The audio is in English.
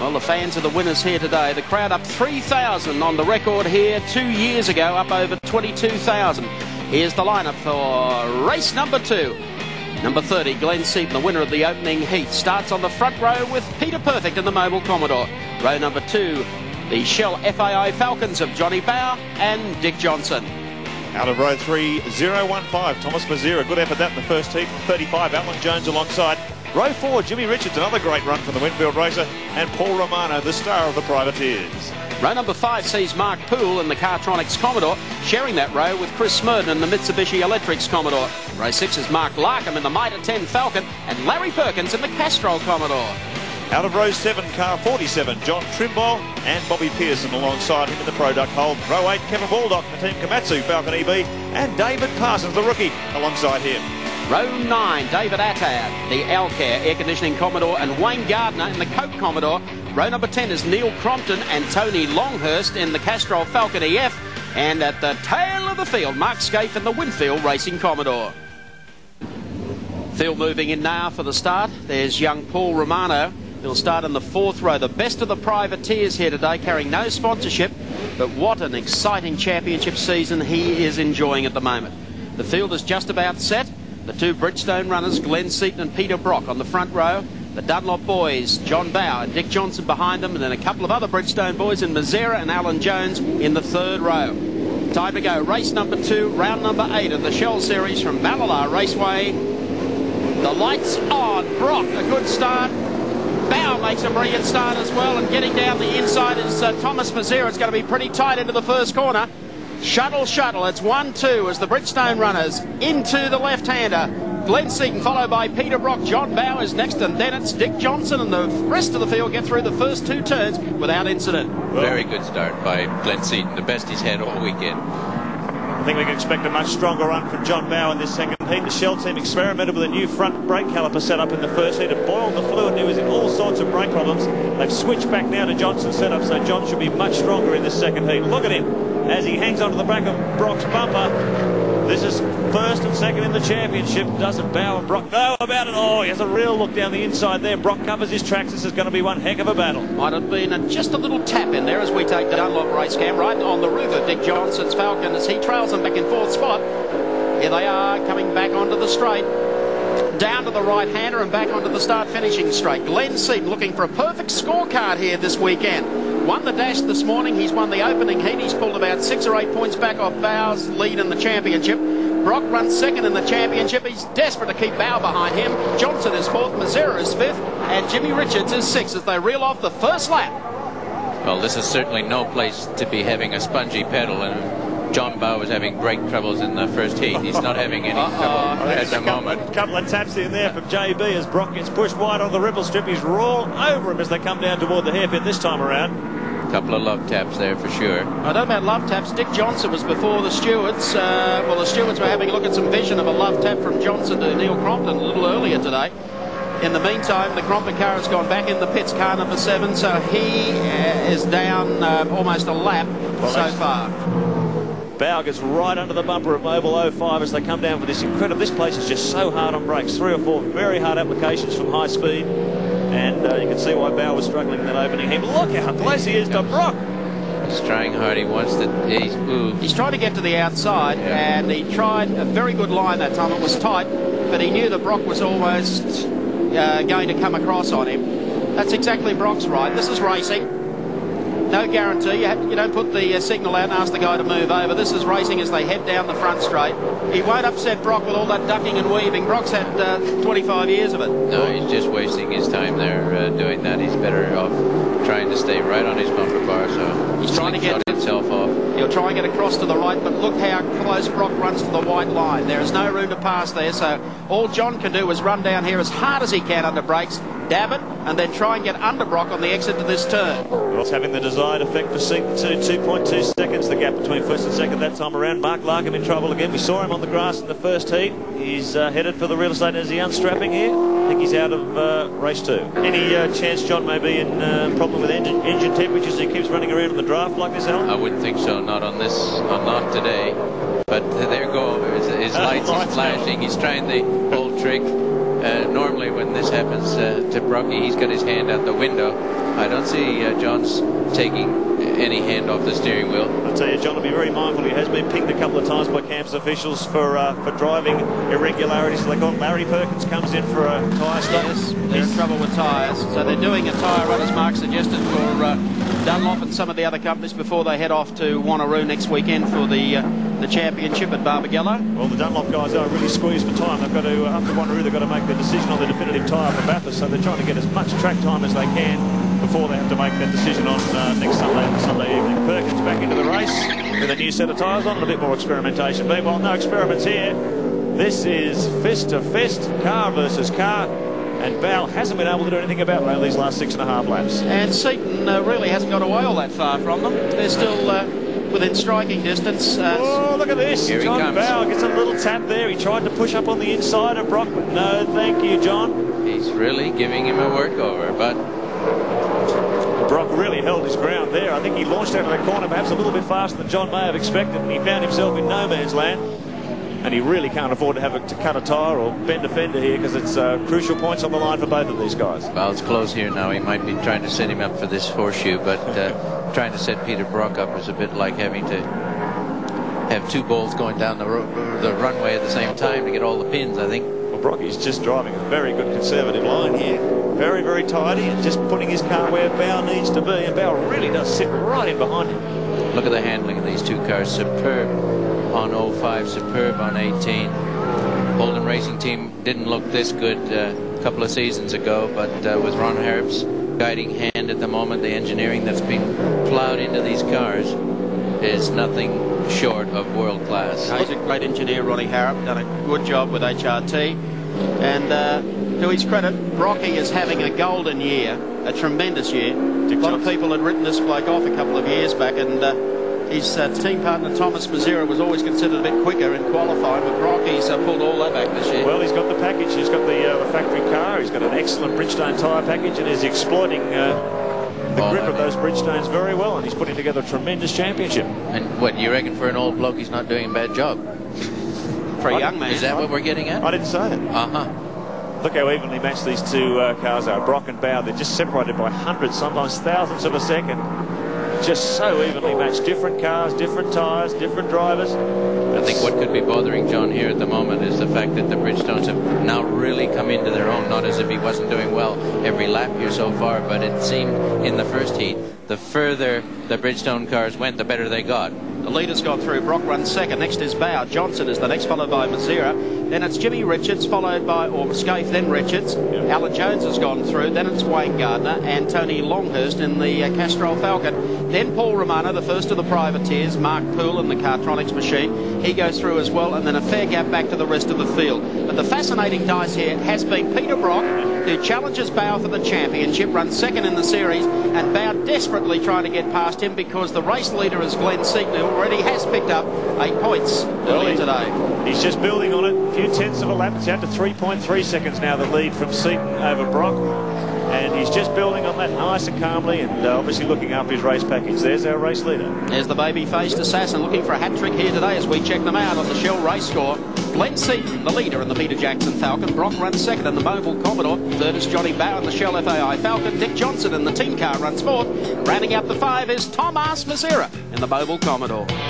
Well, the fans are the winners here today. The crowd up 3,000 on the record here 2 years ago, up over 22,000. Here's the lineup for race number 2. Number 30, Glenn Seaton, the winner of the opening heat, starts on the front row with Peter Perfect in the Mobile Commodore. Row number 2, the Shell FAI Falcons of Johnny Bower and Dick Johnson. Out of row 3, 015, Thomas Mazzira. Good effort that in the first heat. 35, Alan Jones alongside. Row 4, Jimmy Richards, another great run from the Winfield racer. And Paul Romano, the star of the Privateers. Row number 5 sees Mark Poole in the Cartronics Commodore, sharing that row with Chris Smurden in the Mitsubishi Electrics Commodore. Row 6 is Mark Larkham in the Mitre 10 Falcon and Larry Perkins in the Castrol Commodore. Out of row 7, car 47, John Trimble and Bobby Pearson alongside him in the Pro Duck hold. Row 8, Kevin Baldock, the Team Komatsu Falcon EB, and David Parsons, the rookie, alongside him. Row 9, David Attard, the Alcare Air Conditioning Commodore, and Wayne Gardner in the Coke Commodore. Row number 10 is Neil Crompton and Tony Longhurst in the Castrol Falcon EF. And at the tail of the field, Mark Scaife in the Winfield Racing Commodore. Field moving in now for the start. There's young Paul Romano. He'll start in the 4th row. The best of the Privateers here today, carrying no sponsorship. But what an exciting championship season he is enjoying at the moment. The field is just about set. The 2 Bridgestone runners, Glenn Seaton and Peter Brock, on the front row. The Dunlop boys, John Bower and Dick Johnson behind them, and then a couple of other Bridgestone boys in Mazzira and Alan Jones in the 3rd row. Time to go. Race number 2, round number 8 of the Shell Series from Mallala Raceway. The lights on. Brock, a good start. Bower makes a brilliant start as well, and getting down the inside is Thomas Mazzira. It's going to be pretty tight into the first corner. Shuttle, it's 1-2 as the Bridgestone runners into the left-hander. Glenn Seaton followed by Peter Brock. John Bowers next, and then it's Dick Johnson, and the rest of the field get through the first 2 turns without incident. Very good start by Glenn Seaton, the best he's had all weekend. I think we can expect a much stronger run from John Bower in this second heat. The Shell team experimented with a new front brake caliper setup in the first heat. It boiled the fluid and he was in all sorts of brake problems. They've switched back now to Johnson's setup, so John should be much stronger in this second heat. Look at him as he hangs onto the back of Brock's bumper. This is 1st and 2nd in the championship. Doesn't Bower and Brock know about it? Oh, he has a real look down the inside there. Brock covers his tracks. This is going to be one heck of a battle. Might have been just a little tap in there as we take the Dunlop race cam right on the roof of Dick Johnson's Falcon as he trails them back in 4th spot. Here they are coming back onto the straight. Down to the right-hander and back onto the start-finishing straight. Glenn Seaton looking for a perfect scorecard here this weekend. Won the dash this morning. He's won the opening heat. He's pulled about 6 or 8 points back off Bower's lead in the championship. Brock runs 2nd in the championship. He's desperate to keep Bower behind him. Johnson is 4th, Mazzira is 5th, and Jimmy Richards is 6th as they reel off the first lap. Well, this is certainly no place to be having a spongy pedal, and John Bower was having brake troubles in the first heat. He's not having any trouble at the moment. A couple of taps in there from JB as Brock gets pushed wide on the ripple strip. He's all over him as they come down toward the hairpin this time around. A couple of love taps there for sure. I don't know about love taps. Dick Johnson was before the stewards. Well, the stewards were having a look at some vision of a love tap from Johnson to Neil Crompton a little earlier today. In the meantime, the Crompton car has gone back in the pits, car number 7, so he is down almost a lap so far. Bower gets right under the bumper of Mobile 05 as they come down for this incredible. This place is just so hard on brakes. 3 or 4 very hard applications from high speed. And you can see why Bower was struggling in that opening heat. Look how close he is to Brock. He's trying hard. He wants to. He's trying to get to the outside, and he tried a very good line that time. It was tight, but he knew that Brock was almost going to come across on him. That's exactly Brock's right. This is racing. No guarantee. You don't put the signal out and ask the guy to move over. This is racing as they head down the front straight. He won't upset Brock with all that ducking and weaving. Brock's had 25 years of it. No, he's just wasting his time there doing that. He's better off trying to stay right on his bumper bar. So he's trying to get himself off. He'll try and get across to the right, but look how close Brock runs to the white line. There is no room to pass there, so all John can do is run down here as hard as he can under brakes, dab it, and then try and get under Brock on the exit to this turn. Well, it's having the desired effect for Seaton too. 2.2 seconds, the gap between 1st and 2nd that time around. Mark Larkham in trouble again. We saw him on the grass in the first heat. He's headed for the real estate. Is he unstrapping here? I think he's out of race 2. Any chance John may be in problem with engine temperatures as he keeps running around in the draft like this, Alan? I wouldn't think so. Not on this, not today. But there go. His lights is flashing. He's trying the old trick. Normally when this happens to Brocky, he's got his hand out the window. I don't see John's taking any hand off the steering wheel. I'll tell you, John will be very mindful. He has been pinged a couple of times by campus officials for driving irregularities. So they got Larry Perkins comes in for a tyre stop. Yes, they're in trouble with tyres. So they're doing a tyre run, as Mark suggested, for Dunlop and some of the other companies before they head off to Wanneroo next weekend for the championship at Barbagallo. Well, the Dunlop guys are really squeezed for time. They've got to, up to Wanneroo, they've got to make their decision on the definitive tyre for Bathurst. So they're trying to get as much track time as they can before they have to make that decision on next Sunday evening. Perkins back into the race with a new set of tyres on and a bit more experimentation. Meanwhile, no experiments here. This is fist to fist, car versus car, and Bow hasn't been able to do anything about it over these last 6.5 laps. And Seaton really hasn't got away all that far from them. They're still within striking distance. Oh, look at this. Here John Bow gets a little tap there. He tried to push up on the inside of Brock, but no, thank you, John. He's really giving him a workover, but Brock really held his ground there. I think he launched out of the corner perhaps a little bit faster than John may have expected, and he found himself in no man's land. And he really can't afford to have to cut a tyre or bend a fender here, because it's crucial points on the line for both of these guys. well, it's close here now. He might be trying to set him up for this horseshoe, but trying to set Peter Brock up is a bit like having to have two balls going down the runway at the same time to get all the pins, I think. Well, Brocky's just driving a very good conservative line here. Very, very tidy, and just putting his car where Bow needs to be. And Bow really does sit right in behind him. Look at the handling of these two cars. Superb on 05, superb on 18. Holden Racing Team didn't look this good a couple of seasons ago, but with Ron Harrop's guiding hand at the moment, the engineering that's been plowed into these cars is nothing short of world class. He's a great engineer, Ronnie Harrop, done a good job with HRT. And to his credit, Brocky is having a golden year, a tremendous year. A lot of people had written this bloke off a couple of years back, and his team partner Thomas Mazzera was always considered a bit quicker in qualifying, but Brocky's pulled all that back this year. Well, he's got the package. He's got the factory car. He's got an excellent Bridgestone tyre package, and is exploiting the grip of those Bridgestones very well, and he's putting together a tremendous championship. And what, you reckon for an old bloke he's not doing a bad job? For a young man. Is that what we're getting at? I didn't say it. Look how evenly matched these two cars are. Brock and Bow, they're just separated by hundreds, sometimes thousands of a second. Just so evenly matched. Different cars, different tyres, different drivers. I think what could be bothering John here at the moment is the fact that the Bridgestones have now really come into their own. Not as if he wasn't doing well every lap here so far, but it seemed in the first heat, the further the Bridgestone cars went, the better they got. The leader's got through. Brock runs second. Next is Bow. Johnson is the next, followed by Mazzera. Then it's Jimmy Richards, followed by, or Scaife, then Richards. Alan Jones has gone through. Then it's Wayne Gardner and Tony Longhurst in the Castrol Falcon. Then Paul Romano, the first of the privateers. Mark Poole in the Cartronics machine. He goes through as well, and then a fair gap back to the rest of the field. But the fascinating dice here has been Peter Brock, who challenges Bow for the championship, runs second in the series, and Bow desperately trying to get past him because the race leader is Glenn Seaton, who already has picked up 8 points earlier today. He's just building on it. A few tenths of a lap. It's down to 3.3 seconds now, the lead from Seaton over Brock. And he's just building on that nice and calmly, and obviously looking after his race package. There's our race leader. There's the baby-faced assassin looking for a hat-trick here today as we check them out on the Shell race score. Glenn Seaton, the leader in the Peter Jackson Falcon. Brock runs second in the Mobile Commodore. Third is Johnny Bow in the Shell FAI Falcon. Dick Johnson in the team car runs fourth. Rounding out the 5 is Thomas Mazzera in the Mobile Commodore.